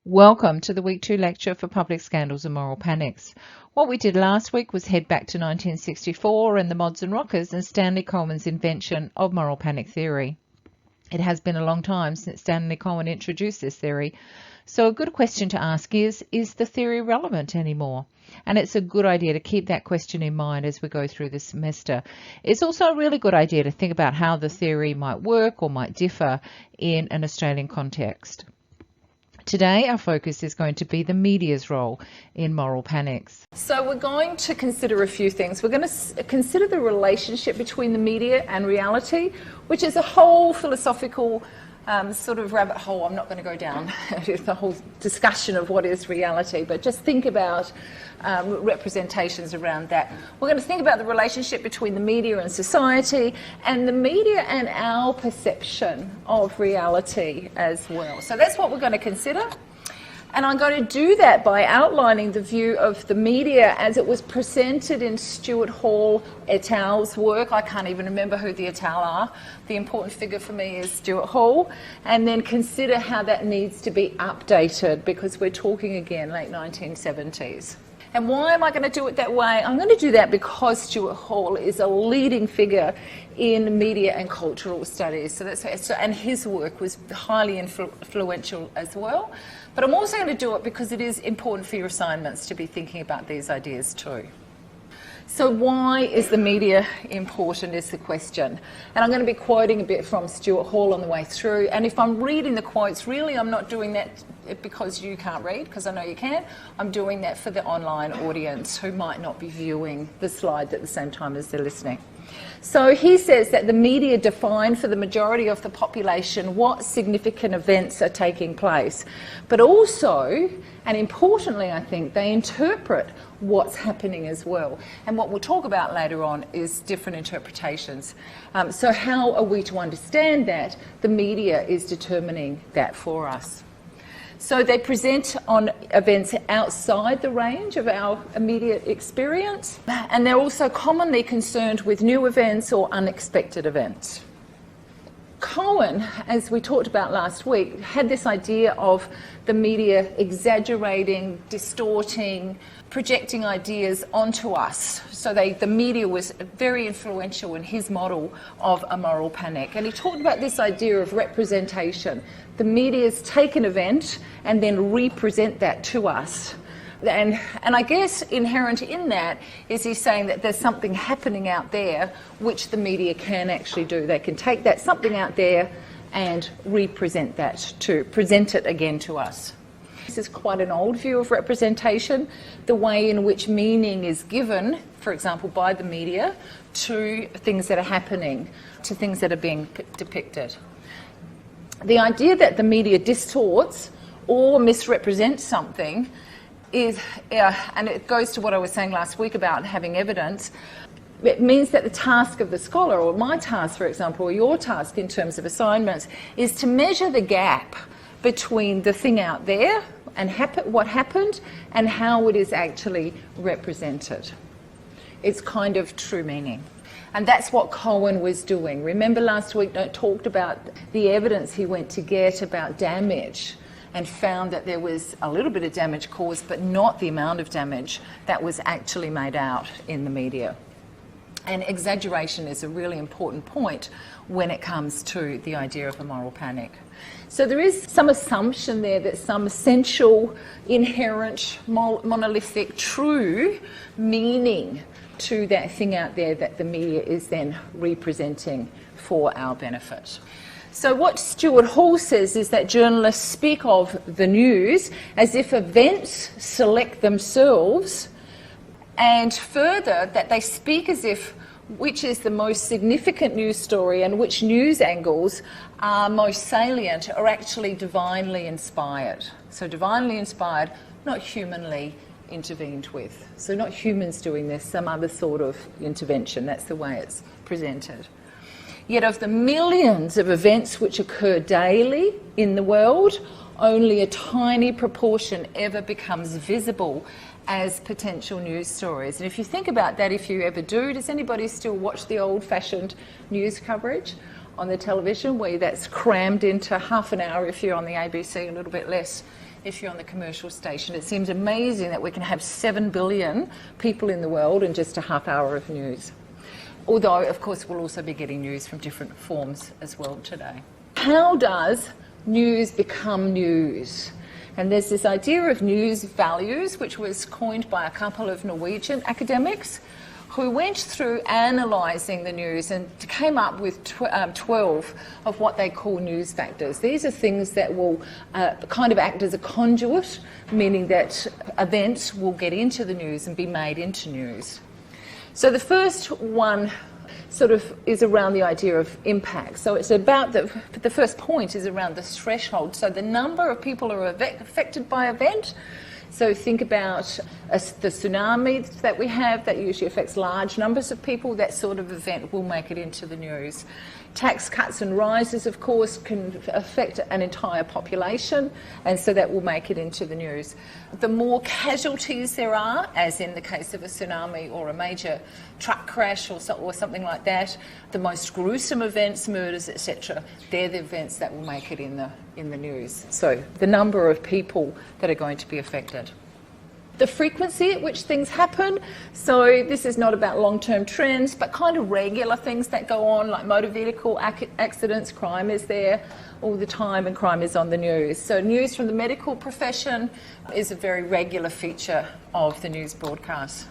Welcome to the Week 2 lecture for Public Scandals and Moral Panics. What we did last week was head back to 1964 and the Mods and Rockers and Stanley Cowen's invention of moral panic theory. It has been a long time since Stanley Cowen introduced this theory, so a good question to ask is the theory relevant anymore? And it's a good idea to keep that question in mind as we go through the semester. It's also a really good idea to think about how the theory might work or might differ in an Australian context. Today, our focus is going to be the media's role in moral panics. So we're going to consider a few things. We're going to consider the relationship between the media and reality, which is a whole philosophical sort of rabbit hole. I'm not going to go down the whole discussion of what is reality, but just think about representations around that. We're going to think about the relationship between the media and society, and the media and our perception of reality as well. So that's what we're going to consider. And I'm going to do that by outlining the view of the media as it was presented in Stuart Hall et al.'s work. I can't even remember who the et al. Are. The important figure for me is Stuart Hall. And then consider how that needs to be updated, because we're talking again late 1970s. And why am I going to do it that way? I'm going to do that because Stuart Hall is a leading figure in media and cultural studies. And his work was highly influential as well. But I'm also going to do it because it is important for your assignments to be thinking about these ideas too. So why is the media important is the question. And I'm going to be quoting a bit from Stuart Hall on the way through. And if I'm reading the quotes, really I'm not doing that because you can't read, because I know you can. I'm doing that for the online audience who might not be viewing the slides at the same time as they're listening. So he says that the media define for the majority of the population what significant events are taking place. But also, and importantly I think, they interpret what's happening as well. And what we'll talk about later on is different interpretations. So how are we to understand that? The media is determining that for us. So they present on events outside the range of our immediate experience, and they're also commonly concerned with new events or unexpected events. Cowen, as we talked about last week, had this idea of the media exaggerating, distorting, projecting ideas onto us. So the media was very influential in his model of a moral panic. And he talked about this idea of representation. The media's take an event and then represent that to us. And I guess inherent in that is he's saying that there's something happening out there which the media can actually do. They can take that something out there and represent that present it again to us. This is quite an old view of representation, the way in which meaning is given, for example, by the media to things that are happening, to things that are being depicted. The idea that the media distorts or misrepresents something is, and it goes to what I was saying last week about having evidence, it means that the task of the scholar, or my task, for example, or your task in terms of assignments, is to measure the gap between the thing out there and what happened and how it is actually represented. It's kind of true meaning. And that's what Cowen was doing. Remember last week I talked about the evidence he went to get about damage and found that there was a little bit of damage caused, but not the amount of damage that was actually made out in the media. And exaggeration is a really important point when it comes to the idea of a moral panic. So there is some assumption there that some essential, inherent, monolithic, true meaning to that thing out there that the media is then representing for our benefit. So what Stuart Hall says is that journalists speak of the news as if events select themselves, and further that they speak as if which is the most significant news story and which news angles are most salient are actually divinely inspired. So divinely inspired, not humanly intervened with. So not humans doing this, some other sort of intervention. That's the way it's presented. Yet of the millions of events which occur daily in the world, only a tiny proportion ever becomes visible as potential news stories. And if you think about that, if you ever do, does anybody still watch the old-fashioned news coverage? on the television, where that's crammed into half an hour if you're on the ABC, a little bit less if you're on the commercial station. It seems amazing that we can have 7 billion people in the world in just a half hour of news. Although, of course, we'll also be getting news from different forms as well today. How does news become news? And there's this idea of news values, which was coined by a couple of Norwegian academics who went through analysing the news and came up with 12 of what they call news factors. These are things that will kind of act as a conduit, meaning that events will get into the news and be made into news. So the first one sort of is around the idea of impact. So it's about the first point is around the threshold. So the number of people who are affected by an event. So think about the tsunami that we have that usually affects large numbers of people. That sort of event will make it into the news. Tax cuts and rises, of course, can affect an entire population, and so that will make it into the news. The more casualties there are, as in the case of a tsunami or a major truck crash or something like that, the most gruesome events, murders, etc., they're the events that will make it in the news. So the number of people that are going to be affected. The frequency at which things happen. So this is not about long-term trends, but kind of regular things that go on, like motor vehicle accidents. Crime is there all the time, and crime is on the news. So news from the medical profession is a very regular feature of the news broadcast.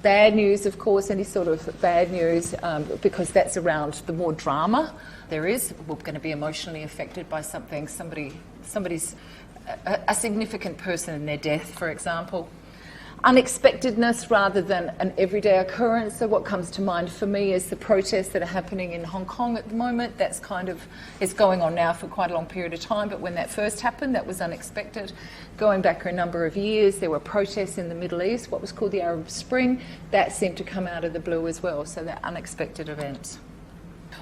Bad news, of course, any sort of bad news, because that's around the more drama there is. We're going to be emotionally affected by something, somebody's a significant person in their death, for example. Unexpectedness rather than an everyday occurrence. So what comes to mind for me is the protests that are happening in Hong Kong at the moment. That's it's going on now for quite a long period of time, but when that first happened, that was unexpected. Going back a number of years, there were protests in the Middle East, what was called the Arab Spring. That seemed to come out of the blue as well, so they're unexpected events.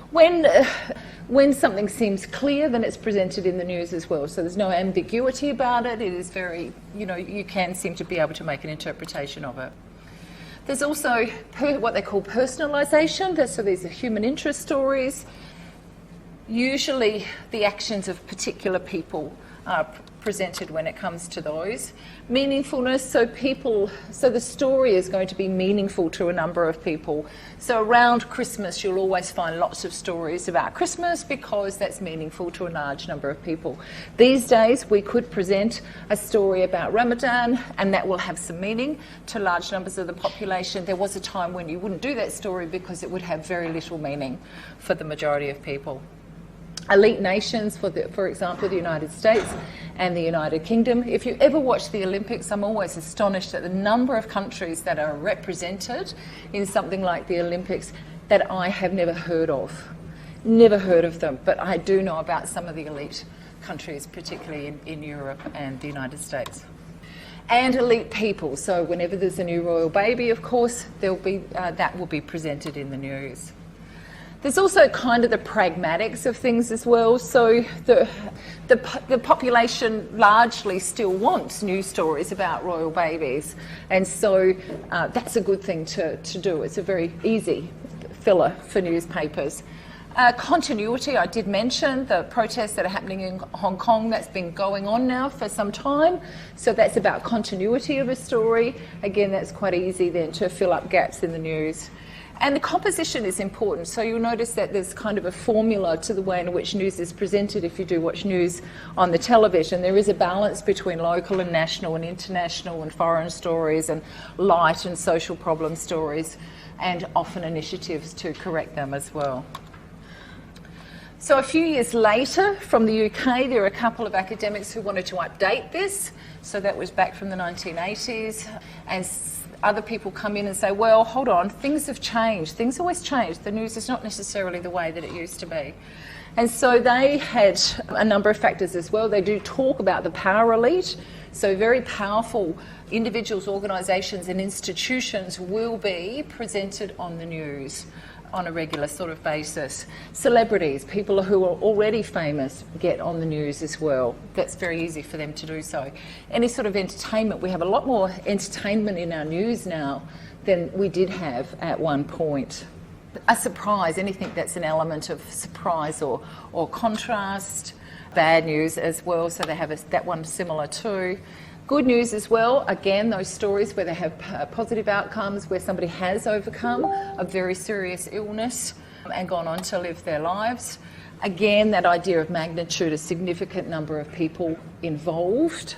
When something seems clear, then it's presented in the news as well. So there's no ambiguity about it. It is very, you can seem to be able to make an interpretation of it. There's also what they call personalisation. So these are human interest stories. Usually the actions of particular people are presented when it comes to those. Meaningfulness, so the story is going to be meaningful to a number of people. So around Christmas, you'll always find lots of stories about Christmas because that's meaningful to a large number of people. These days, we could present a story about Ramadan, and that will have some meaning to large numbers of the population. There was a time when you wouldn't do that story because it would have very little meaning for the majority of people. Elite nations, for example, the United States and the United Kingdom. If you ever watch the Olympics, I'm always astonished at the number of countries that are represented in something like the Olympics that I have never heard of. Never heard of them, but I do know about some of the elite countries, particularly in Europe and the United States. And elite people. So whenever there's a new royal baby, of course, that will be presented in the news. There's also kind of the pragmatics of things as well. So the population largely still wants news stories about royal babies. And so that's a good thing to do. It's a very easy filler for newspapers. Continuity, I did mention the protests that are happening in Hong Kong. That's been going on now for some time. So that's about continuity of a story. Again, that's quite easy then to fill up gaps in the news. And the composition is important. So you'll notice that there's kind of a formula to the way in which news is presented if you do watch news on the television. There is a balance between local and national and international and foreign stories and light and social problem stories, and often initiatives to correct them as well. So a few years later, from the UK, there are a couple of academics who wanted to update this. So that was back from the 1980s. And other people come in and say, well, hold on, things have changed. Things always change. The news is not necessarily the way that it used to be. And so they had a number of factors as well. They do talk about the power elite. So very powerful individuals, organisations and institutions will be presented on the news on a regular sort of basis. Celebrities, people who are already famous, get on the news as well. That's very easy for them to do so. Any sort of entertainment, we have a lot more entertainment in our news now than we did have at one point. a surprise, anything that's an element of surprise or contrast. Bad news as well, so they have that one similar too. Good news as well, again, those stories where they have positive outcomes, where somebody has overcome a very serious illness and gone on to live their lives. Again, that idea of magnitude, a significant number of people involved.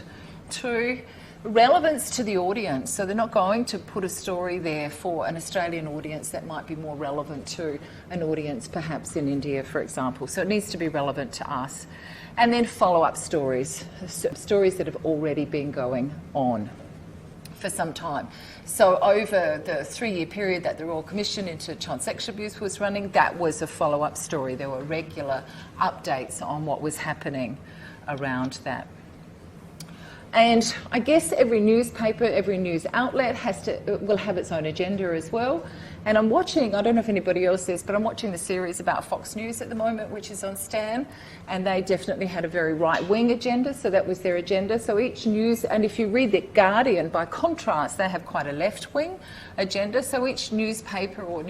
Two, relevance to the audience. So they're not going to put a story there for an Australian audience that might be more relevant to an audience perhaps in India, for example. So it needs to be relevant to us. And then follow-up stories, stories that have already been going on for some time. So over the 3-year period that the Royal Commission into Child Sexual Abuse was running, that was a follow-up story. There were regular updates on what was happening around that. And I guess every newspaper, every news outlet will have its own agenda as well. And I'm watching, I don't know if anybody else is, but I'm watching the series about Fox News at the moment, which is on Stan, and they definitely had a very right-wing agenda, so that was their agenda. So each news, and if you read The Guardian, by contrast, they have quite a left-wing agenda, so each newspaper or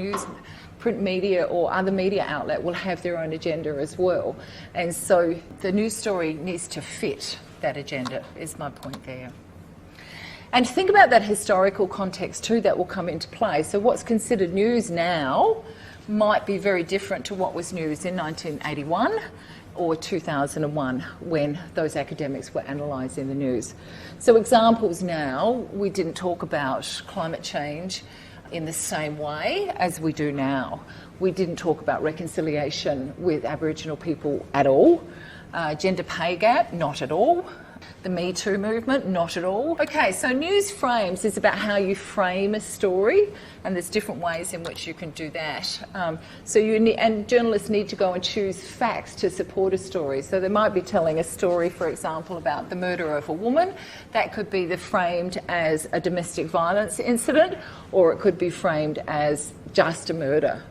print media or other media outlet will have their own agenda as well. And so the news story needs to fit that agenda, is my point there. And think about that historical context too that will come into play. So what's considered news now might be very different to what was news in 1981 or 2001 when those academics were analysing the news. So examples now, we didn't talk about climate change in the same way as we do now. We didn't talk about reconciliation with Aboriginal people at all. Gender pay gap, not at all. The Me Too movement, not at all. Okay, so news frames is about how you frame a story, and there's different ways in which you can do that. And journalists need to go and choose facts to support a story. So they might be telling a story, for example, about the murder of a woman. That could be framed as a domestic violence incident, or it could be framed as just a murder.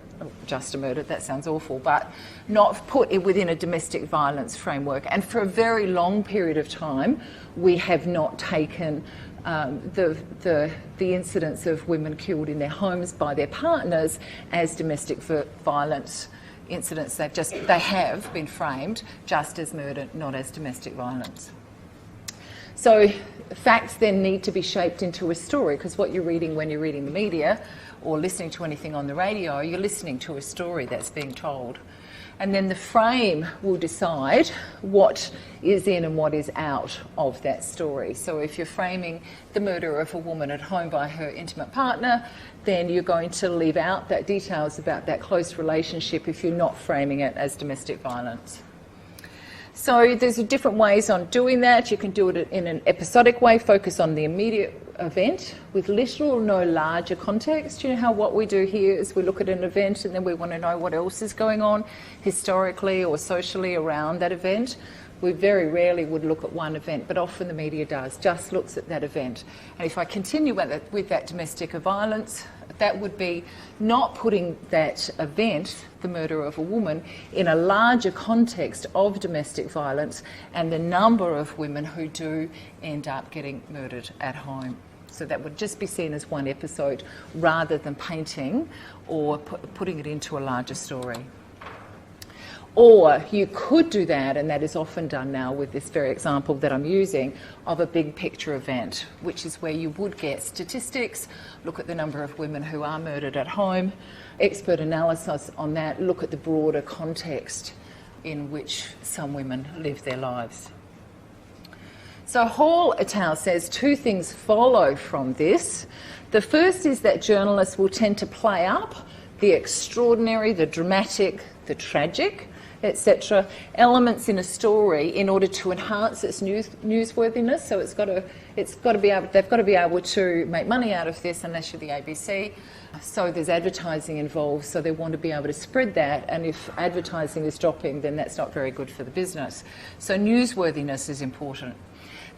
Just a murder, that sounds awful, but not put it within a domestic violence framework. And for a very long period of time, we have not taken the incidents of women killed in their homes by their partners as domestic violence incidents. They have been framed just as murder, not as domestic violence. So facts then need to be shaped into a story, because what you're reading when you're reading the media or listening to anything on the radio, you're listening to a story that's being told. And then the frame will decide what is in and what is out of that story. So if you're framing the murder of a woman at home by her intimate partner, then you're going to leave out that details about that close relationship if you're not framing it as domestic violence. So there's different ways on doing that. You can do it in an episodic way, focus on the immediate event with little or no larger context. You know how what we do here is we look at an event and then we want to know what else is going on historically or socially around that event. We very rarely would look at one event, but often the media does, just looks at that event. And if I continue with that domestic violence, that would be not putting that event, the murder of a woman, in a larger context of domestic violence and the number of women who do end up getting murdered at home. So that would just be seen as one episode rather than painting or putting it into a larger story. Or you could do that, and that is often done now with this very example that I'm using, of a big picture event, which is where you would get statistics, look at the number of women who are murdered at home, expert analysis on that, look at the broader context in which some women live their lives. So Hall et al. Says two things follow from this. The first is that journalists will tend to play up the extraordinary, the dramatic, the tragic, etc., elements in a story in order to enhance its newsworthiness. So they've got to be able to make money out of this unless you're the ABC. So there's advertising involved, so they want to be able to spread that, and if advertising is dropping, then that's not very good for the business. So newsworthiness is important.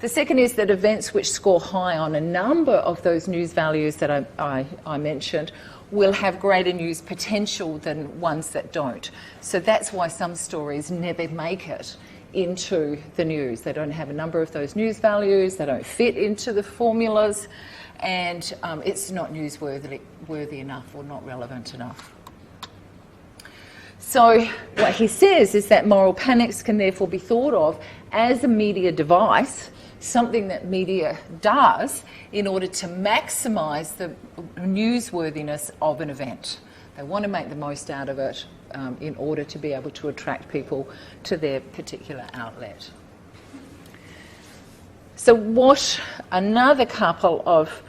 The second is that events which score high on a number of those news values that I mentioned will have greater news potential than ones that don't. So that's why some stories never make it into the news. They don't have a number of those news values, they don't fit into the formulas, and it's not newsworthy enough or not relevant enough. So what he says is that moral panics can therefore be thought of as a media device, something that media does in order to maximise the newsworthiness of an event. They want to make the most out of it in order to be able to attract people to their particular outlet. So what another couple of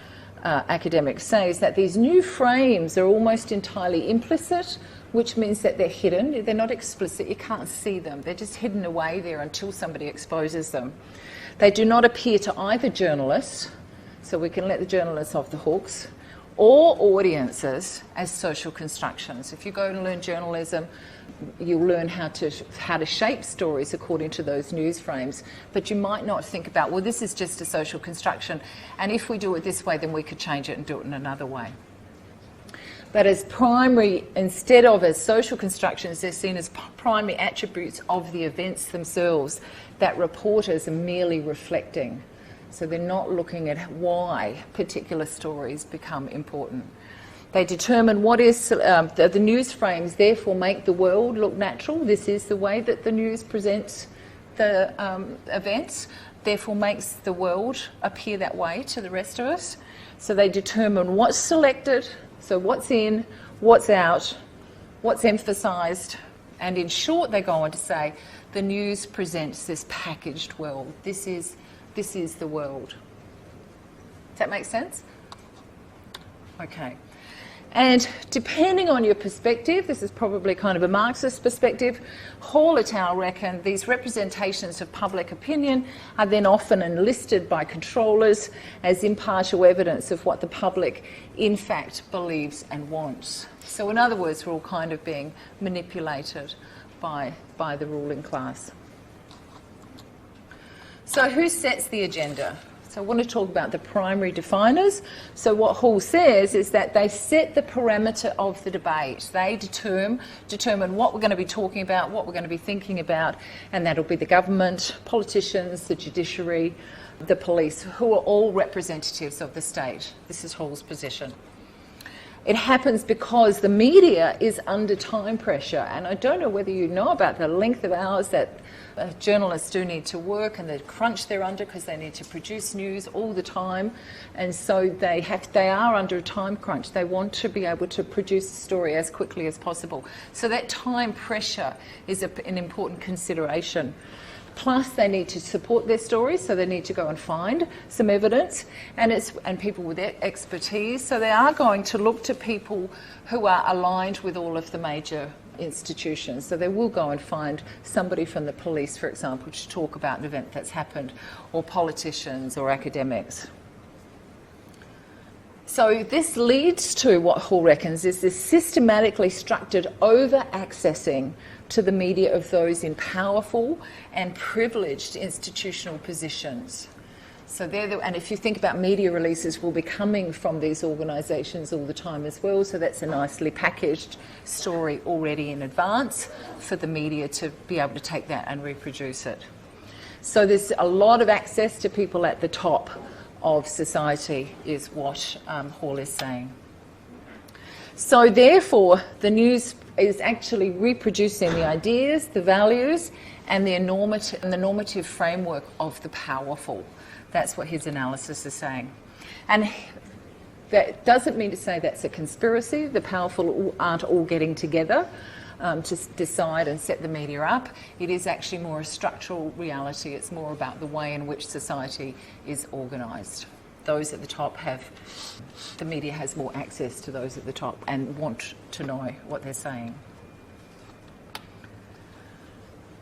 academics say is that these new frames are almost entirely implicit, which means that they're hidden. They're not explicit, you can't see them. They're just hidden away there until somebody exposes them. They do not appear to either journalists, so we can let the journalists off the hooks, or audiences as social constructions. If you go and learn journalism, you'll learn how to shape stories according to those news frames, but you might not think about, well, this is just a social construction, and if we do it this way, then we could change it and do it in another way. But as primary, instead of as social constructions, they're seen as primary attributes of the events themselves that reporters are merely reflecting. So they're not looking at why particular stories become important. They determine what is, the news frames therefore make the world look natural. This is the way that the news presents the events, therefore makes the world appear that way to the rest of us. So they determine what's selected, so what's in, what's out, what's emphasised, and in short they go on to say the news presents this packaged world. This is the world. Does that make sense? Okay. And depending on your perspective, this is probably kind of a Marxist perspective, Hall et al. Reckon these representations of public opinion are then often enlisted by controllers as impartial evidence of what the public in fact believes and wants. So in other words, we're all kind of being manipulated by the ruling class. So who sets the agenda? So I want to talk about the primary definers. So what Hall says is that they set the parameter of the debate. They determine what we're going to be talking about, what we're going to be thinking about, and that'll be the government, politicians, the judiciary, the police, who are all representatives of the state. This is Hall's position. It happens because the media is under time pressure, and I don't know whether you know about the length of hours that journalists do need to work and the crunch they're under because they need to produce news all the time, and so they are under a time crunch. They want to be able to produce a story as quickly as possible. So that time pressure is an important consideration. Plus, they need to support their stories, so they need to go and find some evidence, and people with expertise. So they are going to look to people who are aligned with all of the major institutions. So they will go and find somebody from the police, for example, to talk about an event that's happened, or politicians or academics. So this leads to what Hall reckons is this systematically structured over-accessing to the media of those in powerful and privileged institutional positions. So and if you think about media releases will be coming from these organisations all the time as well, so that's a nicely packaged story already in advance for the media to be able to take that and reproduce it. So there's a lot of access to people at the top of society is what Hall is saying. So therefore, the news is actually reproducing the ideas, the values, and the normative framework of the powerful. That's what his analysis is saying. And that doesn't mean to say that's a conspiracy. The powerful aren't all getting together to decide and set the media up. It is actually more a structural reality. It's more about the way in which society is organised. Those at the top the media has more access to those at the top and want to know what they're saying.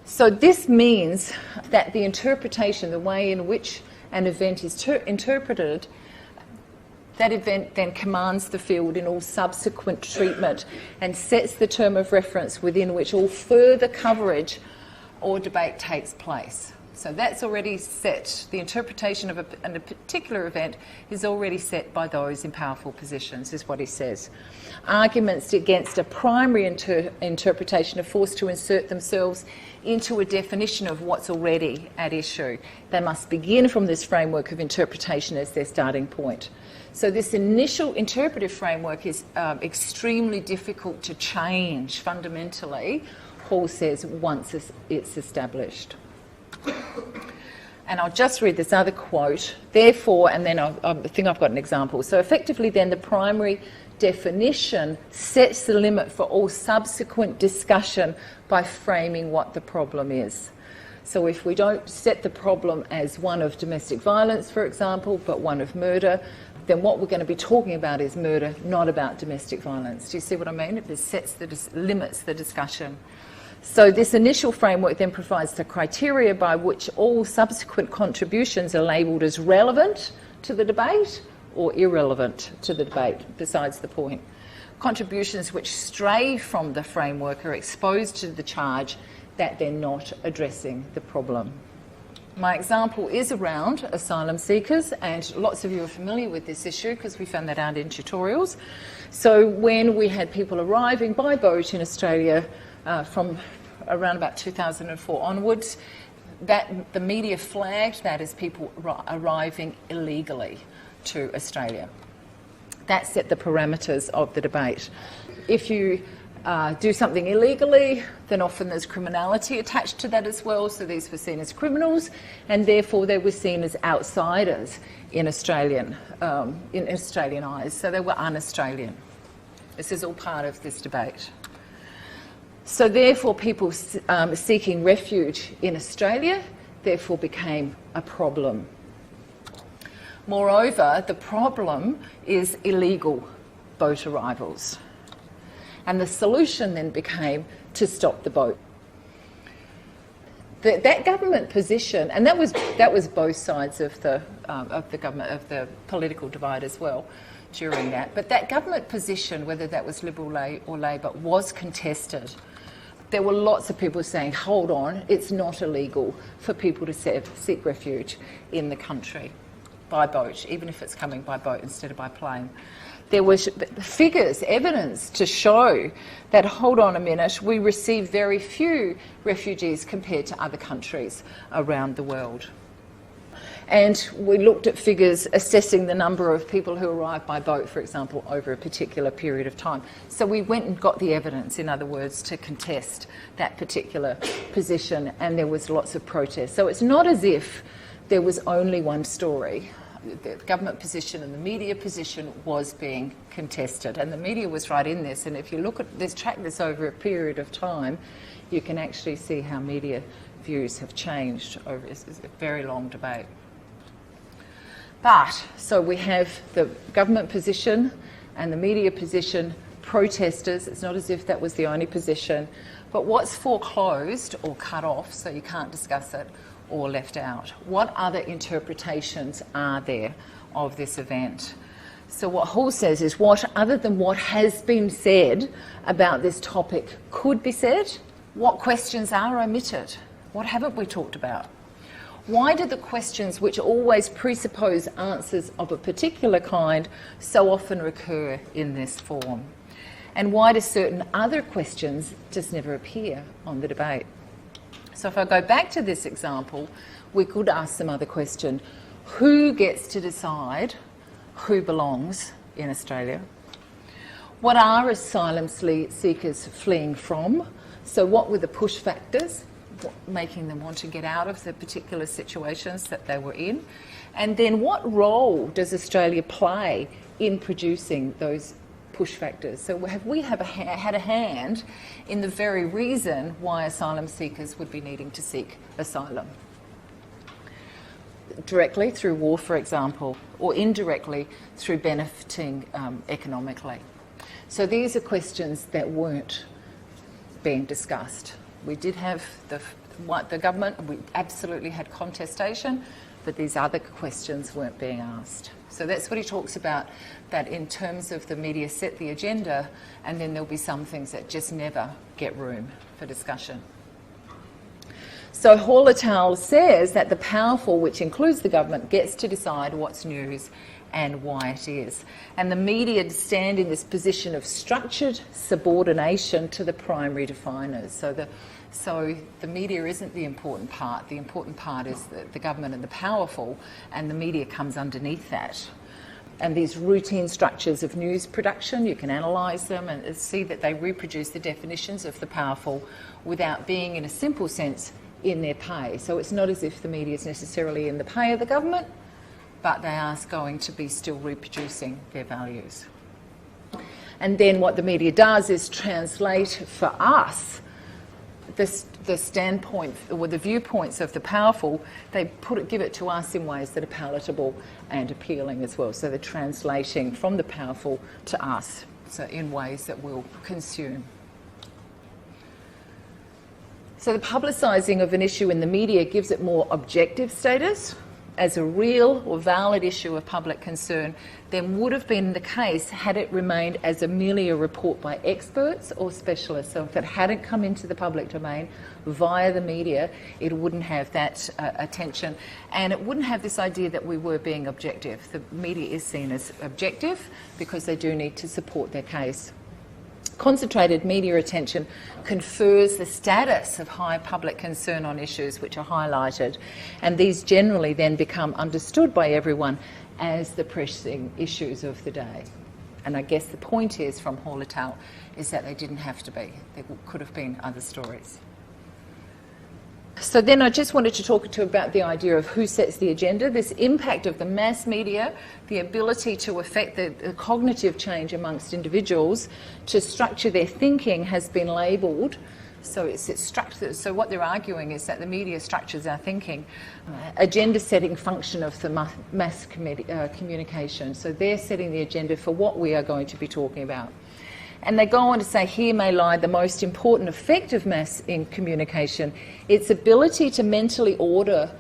So this means that the interpretation, the way in which an event is interpreted, that event then commands the field in all subsequent treatment and sets the term of reference within which all further coverage or debate takes place. So that's already set. The interpretation of a particular event is already set by those in powerful positions, is what he says. Arguments against a primary interpretation are forced to insert themselves into a definition of what's already at issue. They must begin from this framework of interpretation as their starting point. So this initial interpretive framework is extremely difficult to change fundamentally, Hall says, once it's established. And I'll just read this other quote. Therefore, and then I think I've got an example. So effectively then the primary definition sets the limit for all subsequent discussion by framing what the problem is. So if we don't set the problem as one of domestic violence, for example, but one of murder, then what we're going to be talking about is murder, not about domestic violence. Do you see what I mean? It limits the discussion. So this initial framework then provides the criteria by which all subsequent contributions are labelled as relevant to the debate or irrelevant to the debate, besides the point. Contributions which stray from the framework are exposed to the charge that they're not addressing the problem. My example is around asylum seekers, and lots of you are familiar with this issue because we found that out in tutorials. So when we had people arriving by boat in Australia from around about 2004 onwards, that the media flagged that as people arriving illegally to Australia. That set the parameters of the debate. If you do something illegally, then often there's criminality attached to that as well, so these were seen as criminals, and therefore they were seen as outsiders in Australian eyes, so they were un-Australian. This is all part of this debate. So therefore people seeking refuge in Australia therefore became a problem. Moreover, the problem is illegal boat arrivals. And the solution then became to stop the boat. That government position, and that was both sides of the government, of the political divide as well during that. But that government position, whether that was Liberal or Labor, was contested. There were lots of people saying, hold on, it's not illegal for people to seek refuge in the country by boat, even if it's coming by boat instead of by plane. There was figures, evidence to show that, hold on a minute, we receive very few refugees compared to other countries around the world. And we looked at figures assessing the number of people who arrived by boat, for example, over a particular period of time. So we went and got the evidence, in other words, to contest that particular position, and there was lots of protest. So it's not as if there was only one story. The government position and the media position was being contested, and the media was right in this. And if you look at this, track this over a period of time, you can actually see how media views have changed over a very long debate. But, so we have the government position and the media position, protesters. It's not as if that was the only position. But what's foreclosed or cut off, so you can't discuss it, or left out? What other interpretations are there of this event? So what Hall says is, what other than what has been said about this topic could be said? What questions are omitted? What haven't we talked about? Why do the questions which always presuppose answers of a particular kind so often recur in this form? And why do certain other questions just never appear on the debate? So if I go back to this example, we could ask some other question. Who gets to decide who belongs in Australia? What are asylum seekers fleeing from? So what were the push factors making them want to get out of the particular situations that they were in? And then what role does Australia play in producing those push factors? So have we had a hand in the very reason why asylum seekers would be needing to seek asylum? Directly through war, for example, or indirectly through benefiting economically. So these are questions that weren't being discussed. We did have the government, we absolutely had contestation, but these other questions weren't being asked. So that's what he talks about, that in terms of the media set the agenda, and then there'll be some things that just never get room for discussion. So Hall et al. Says that the powerful, which includes the government, gets to decide what's news and why it is. And the media stand in this position of structured subordination to the primary definers. So the media isn't the important part. The important part is the government and the powerful, and the media comes underneath that. And these routine structures of news production, you can analyse them and see that they reproduce the definitions of the powerful without being, in a simple sense, in their pay. So it's not as if the media is necessarily in the pay of the government, but they are going to be still reproducing their values. And then what the media does is translate for us the standpoint or the viewpoints of the powerful. They give it to us in ways that are palatable and appealing as well. So they're translating from the powerful to us, so in ways that we'll consume. So the publicising of an issue in the media gives it more objective status as a real or valid issue of public concern than would have been the case had it remained as merely a report by experts or specialists. So if it hadn't come into the public domain via the media, it wouldn't have that attention, and it wouldn't have this idea that we were being objective. The media is seen as objective because they do need to support their case. Concentrated media attention confers the status of high public concern on issues which are highlighted, and these generally then become understood by everyone as the pressing issues of the day. And I guess the point is, from Hall et al., is that they didn't have to be. There could have been other stories. So then I just wanted to talk to you about the idea of who sets the agenda, this impact of the mass media, the ability to affect the cognitive change amongst individuals, to structure their thinking has been labelled. So it's structured. So what they're arguing is that the media structures our thinking, agenda-setting function of the mass communication. So they're setting the agenda for what we are going to be talking about. And they go on to say, here may lie the most important effect of mass in communication, its ability to mentally order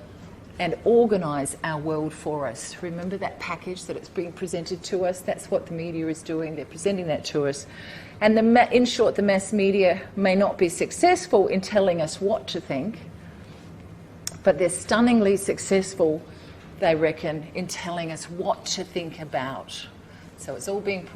and organise our world for us. Remember that package that it's being presented to us? That's what the media is doing. They're presenting that to us. And in short, the mass media may not be successful in telling us what to think, but they're stunningly successful, they reckon, in telling us what to think about. So it's all being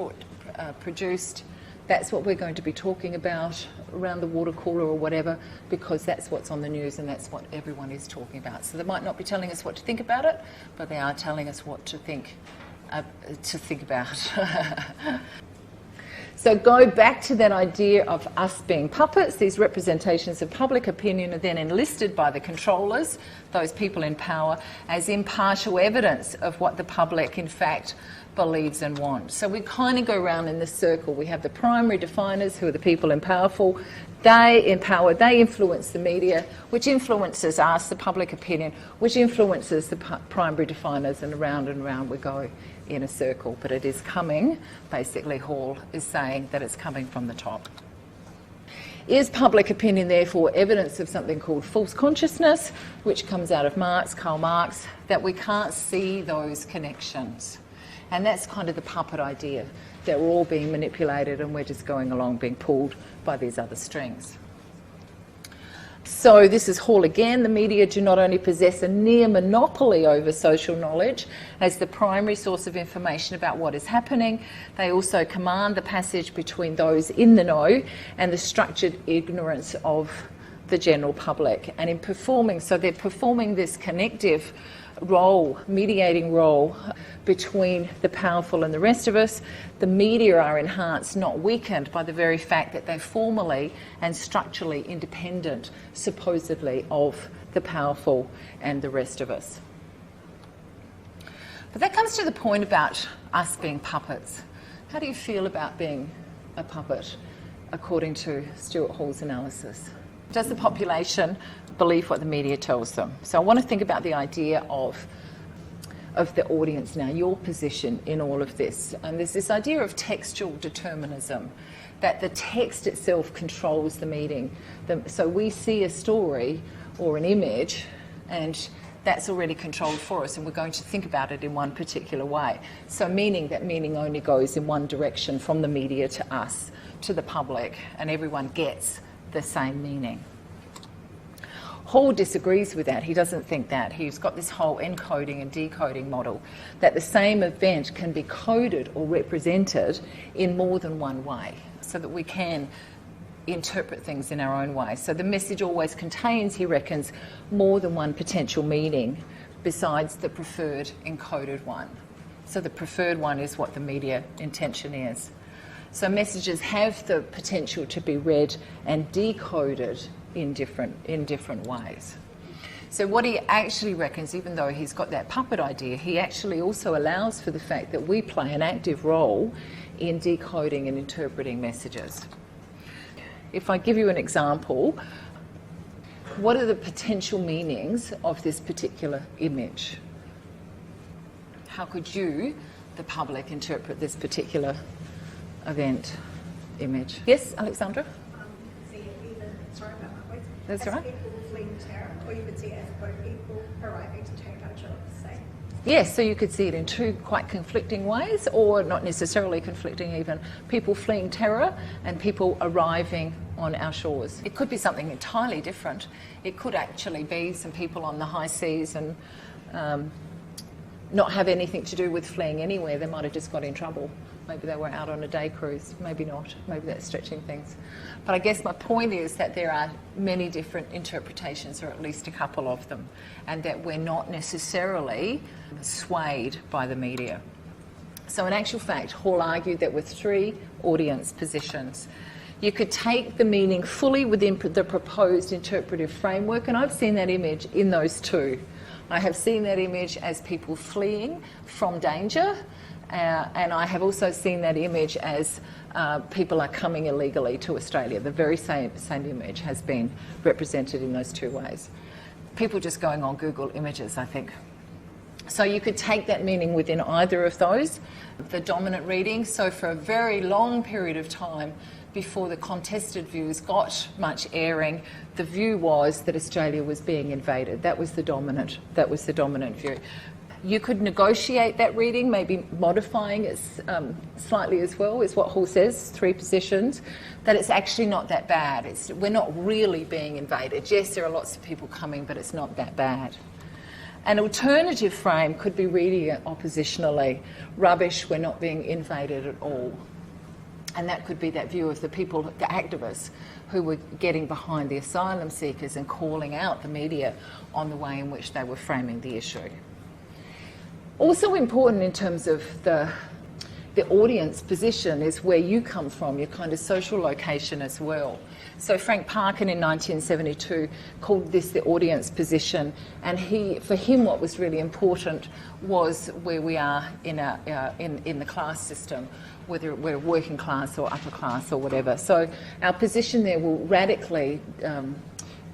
produced. That's what we're going to be talking about around the water cooler or whatever, because that's what's on the news and that's what everyone is talking about. So they might not be telling us what to think about it, but they are telling us what to think about. So go back to that idea of us being puppets. These representations of public opinion are then enlisted by the controllers, those people in power, as impartial evidence of what the public, in fact, believes and wants. So we kind of go around in this circle. We have the primary definers, who are the people in powerful. They influence the media, which influences us, the public opinion, which influences the primary definers, and round we go in a circle. But it is coming, basically Hall is saying that it's coming from the top. Is public opinion therefore evidence of something called false consciousness, which comes out of Karl Marx, that we can't see those connections? And that's kind of the puppet idea, that we're all being manipulated and we're just going along being pulled by these other strings. So this is Hall again. The media do not only possess a near monopoly over social knowledge as the primary source of information about what is happening, they also command the passage between those in the know and the structured ignorance of the general public. And in performing, so they're performing this connective role, mediating role between the powerful and the rest of us. The media are enhanced, not weakened, by the very fact that they're formally and structurally independent, supposedly, of the powerful and the rest of us. But that comes to the point about us being puppets. How do you feel about being a puppet, according to Stuart Hall's analysis? Does the population believe what the media tells them? So I want to think about the idea of the audience now, your position in all of this. And there's this idea of textual determinism, that the text itself controls the meaning. So we see a story or an image, and that's already controlled for us, and we're going to think about it in one particular way. So that meaning only goes in one direction, from the media to us, to the public, and everyone gets the same meaning. Hall disagrees with that. He doesn't think that. He's got this whole encoding and decoding model, that the same event can be coded or represented in more than one way, so that we can interpret things in our own way. So the message always contains, he reckons, more than one potential meaning besides the preferred encoded one. So the preferred one is what the media intention is. So messages have the potential to be read and decoded in different ways. So what he actually reckons, even though he's got that puppet idea, he actually also allows for the fact that we play an active role in decoding and interpreting messages. If I give you an example, what are the potential meanings of this particular image? How could you, the public, interpret this particular event image? Yes, Alexandra? See it either, sorry about my voice. That's as all right. people fleeing terror, or you could see it as both people arriving to take control of the state. Yes, so you could see it in two quite conflicting ways, or not necessarily conflicting even. People fleeing terror and people arriving on our shores. It could be something entirely different. It could actually be some people on the high seas and not have anything to do with fleeing anywhere. They might have just got in trouble. Maybe they were out on a day cruise, maybe not. Maybe that's stretching things. But I guess my point is that there are many different interpretations, or at least a couple of them, and that we're not necessarily swayed by the media. So in actual fact, Hall argued that with three audience positions, you could take the meaning fully within the proposed interpretive framework, and I've seen that image in those two. I have seen that image as people fleeing from danger, and I have also seen that image as people are coming illegally to Australia. The very same image has been represented in those two ways. People just going on Google Images, I think. So you could take that meaning within either of those. The dominant reading, so for a very long period of time, before the contested views got much airing, the view was that Australia was being invaded. That was the dominant view. You could negotiate that reading, maybe modifying it slightly as well, is what Hall says, three positions, that it's actually not that bad. We're not really being invaded. Yes, there are lots of people coming, but it's not that bad. An alternative frame could be reading it oppositionally. Rubbish, we're not being invaded at all. And that could be that view of the people, the activists, who were getting behind the asylum seekers and calling out the media on the way in which they were framing the issue. Also important in terms of the audience position is where you come from, your kind of social location as well. So Frank Parkin in 1972 called this the audience position, and for him what was really important was where we are in the class system, whether we're working class or upper class or whatever. So our position there will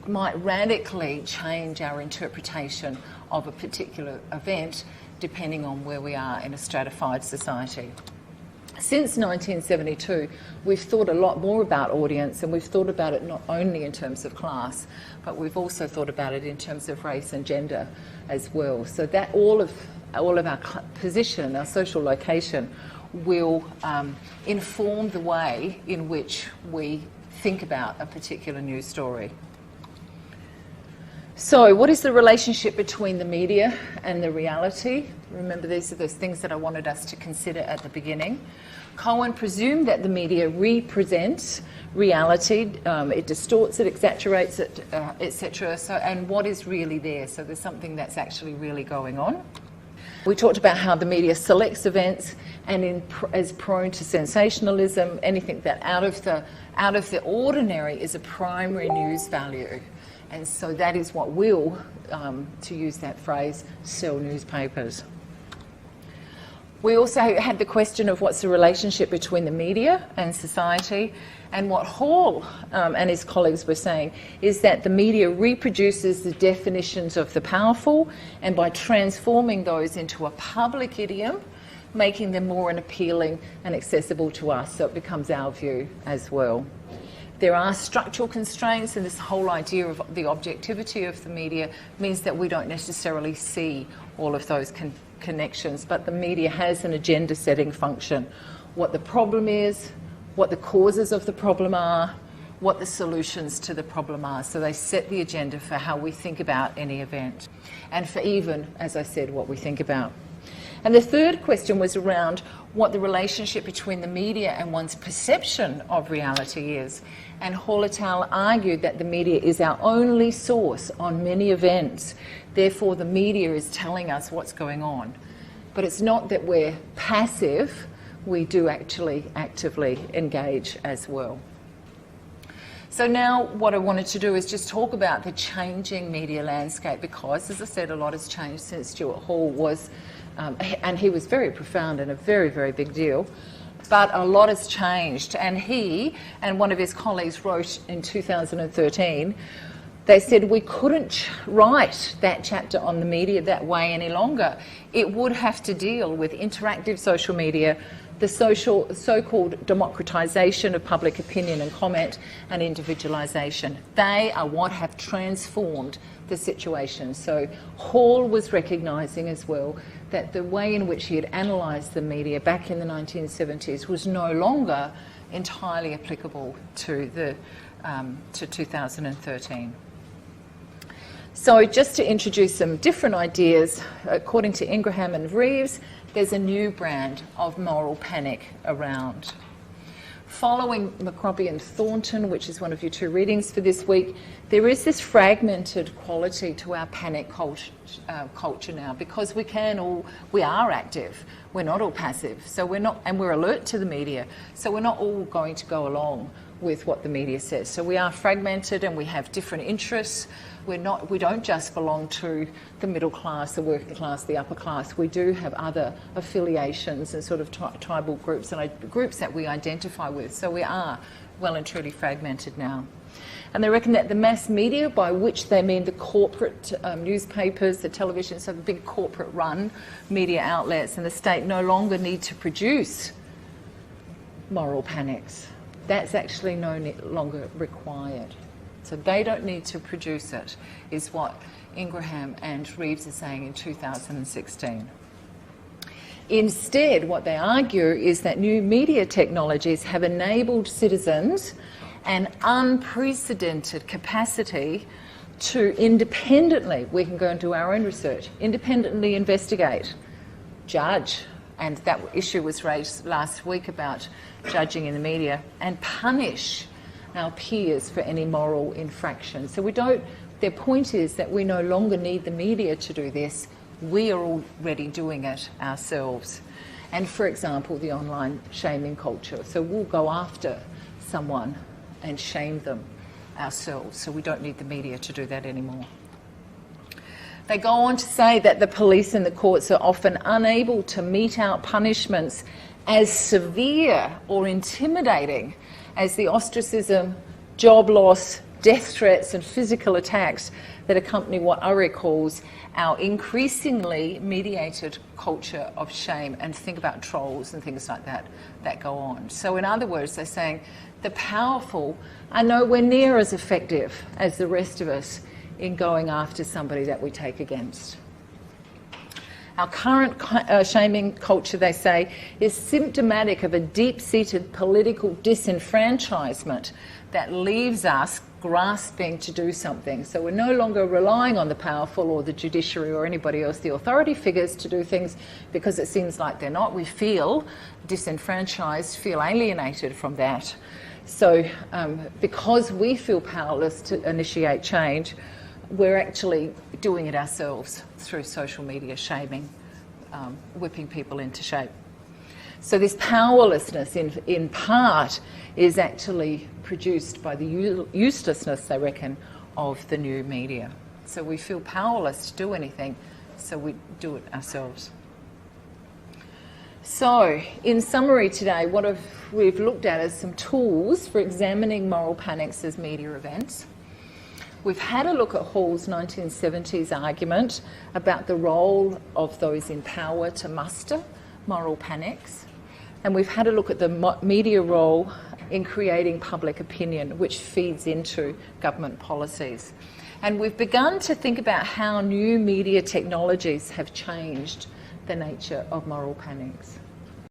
might radically change our interpretation of a particular event depending on where we are in a stratified society. Since 1972, we've thought a lot more about audience, and we've thought about it not only in terms of class, but we've also thought about it in terms of race and gender as well. So that all of our position, our social location, will inform the way in which we think about a particular news story. So what is the relationship between the media and the reality? Remember, these are those things that I wanted us to consider at the beginning. Cohen presumed that the media represents reality, it distorts it, exaggerates it, etc. So, and what is really there? So there's something that's actually really going on. We talked about how the media selects events and is prone to sensationalism. Anything that out of the ordinary is a primary news value. And so that is what will, to use that phrase, sell newspapers. We also had the question of what's the relationship between the media and society, and what Hall and his colleagues were saying is that the media reproduces the definitions of the powerful, and by transforming those into a public idiom, making them more appealing and accessible to us, so it becomes our view as well. There are structural constraints, and this whole idea of the objectivity of the media means that we don't necessarily see all of those connections, but the media has an agenda-setting function. What the problem is, what the causes of the problem are, what the solutions to the problem are. So they set the agenda for how we think about any event, and for even, as I said, what we think about. And the third question was around what the relationship between the media and one's perception of reality is. And Hall et al. Argued that the media is our only source on many events. Therefore, the media is telling us what's going on. But it's not that we're passive, we do actually actively engage as well. So now what I wanted to do is just talk about the changing media landscape, because, as I said, a lot has changed since Stuart Hall was, and he was very profound and a very, very big deal. But a lot has changed, and he and one of his colleagues wrote in 2013, they said we couldn't write that chapter on the media that way any longer. It would have to deal with interactive social media, the so-called democratisation of public opinion and comment, and individualisation. They are what have transformed the situation. So Hall was recognising as well that the way in which he had analysed the media back in the 1970s was no longer entirely applicable to 2013. So just to introduce some different ideas, according to Ingraham and Reeves, there's a new brand of moral panic around. Following McRobbie and Thornton, which is one of your two readings for this week, there is this fragmented quality to our panic culture now, because we are active, we're not all passive, so we're alert to the media, so we're not all going to go along with what the media says. So we are fragmented and we have different interests. We don't just belong to the middle class, the working class, the upper class. We do have other affiliations and sort of tribal groups and groups that we identify with. So we are well and truly fragmented now. And they reckon that the mass media, by which they mean the corporate newspapers, the television, so the big corporate run media outlets, and the state no longer need to produce moral panics. That's actually no longer required. So they don't need to produce it, is what Ingraham and Reeves are saying in 2016. Instead, what they argue is that new media technologies have enabled citizens an unprecedented capacity to independently, we can go and do our own research, independently investigate, judge, and that issue was raised last week about judging in the media, and punish our peers for any moral infraction. So their point is that we no longer need the media to do this, we are already doing it ourselves. And for example, the online shaming culture. So we'll go after someone and shame them ourselves, so we don't need the media to do that anymore. They go on to say that the police and the courts are often unable to mete out punishments as severe or intimidating as the ostracism, job loss, death threats and physical attacks that accompany what Urry calls our increasingly mediated culture of shame, and think about trolls and things like that go on. So in other words, they're saying the powerful are nowhere near as effective as the rest of us in going after somebody that we take against. Our current shaming culture, they say, is symptomatic of a deep-seated political disenfranchisement that leaves us grasping to do something. So we're no longer relying on the powerful or the judiciary or anybody else, the authority figures, to do things because it seems like they're not. We feel disenfranchised, feel alienated from that. So because we feel powerless to initiate change, we're actually doing it ourselves through social media shaming, whipping people into shape. So this powerlessness in part is actually produced by the uselessness, they reckon, of the new media. So we feel powerless to do anything, so we do it ourselves. So, in summary today, what we've looked at is some tools for examining moral panics as media events. We've had a look at Hall's 1970s argument about the role of those in power to muster moral panics. And we've had a look at the media role in creating public opinion, which feeds into government policies. And we've begun to think about how new media technologies have changed the nature of moral panics.